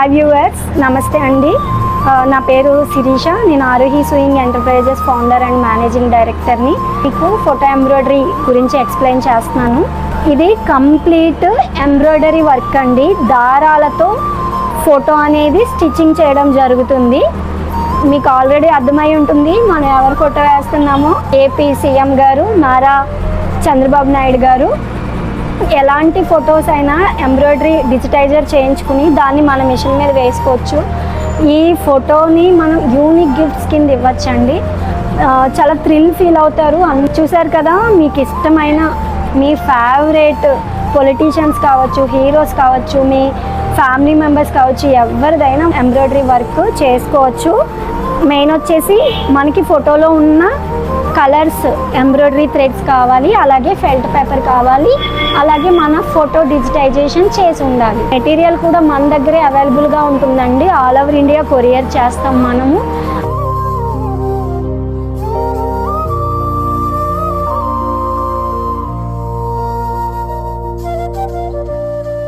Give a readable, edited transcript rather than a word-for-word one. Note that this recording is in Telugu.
హాయ్ వ్యూవర్స్, నమస్తే అండి. నా పేరు శిరీష. నేను Aarohi sewing enterprises founder and managing డైరెక్టర్ని. మీకు ఫోటో ఎంబ్రాయిడరీ గురించి ఎక్స్ప్లెయిన్ చేస్తున్నాను. ఇది కంప్లీట్ ఎంబ్రాయిడరీ వర్క్ అండి. దారాలతో ఫోటో అనేది స్టిచ్చింగ్ చేయడం జరుగుతుంది. మీకు ఆల్రెడీ అర్థమై ఉంటుంది మనం ఎవరు ఫోటో వేస్తున్నామో. ఏపీ సీఎం గారు నారా చంద్రబాబు నాయుడు గారు. ఎలాంటి ఫొటోస్ అయినా ఎంబ్రాయిడరీ డిజిటైజర్ చేయించుకుని దాన్ని మన మిషన్ మీద వేసుకోవచ్చు. ఈ ఫోటోని మనం యూనిక్ గిఫ్ట్స్ కింద ఇవ్వచ్చండి. చాలా థ్రిల్ ఫీల్ అవుతారు. చూసారు కదా, మీకు ఇష్టమైన మీ ఫేవరెట్ పొలిటీషియన్స్ కావచ్చు, హీరోస్ కావచ్చు, మీ ఫ్యామిలీ మెంబర్స్ కావచ్చు, ఎవరిదైనా ఎంబ్రాయిడరీ వర్క్ చేసుకోవచ్చు. మెయిన్ వచ్చేసి మనకి ఫోటోలో ఉన్న కలర్స్ ఎంబ్రాయిడరీ థ్రెడ్స్ కావాలి, అలాగే ఫెల్ట్ పేపర్ కావాలి, అలాగే మన ఫోటో డిజిటైజేషన్ చేసి ఉండాలి. మెటీరియల్ కూడా మన దగ్గరే అవైలబుల్గా ఉంటుందండి. ఆల్ ఓవర్ ఇండియా కొరియర్ చేస్తాం మనము.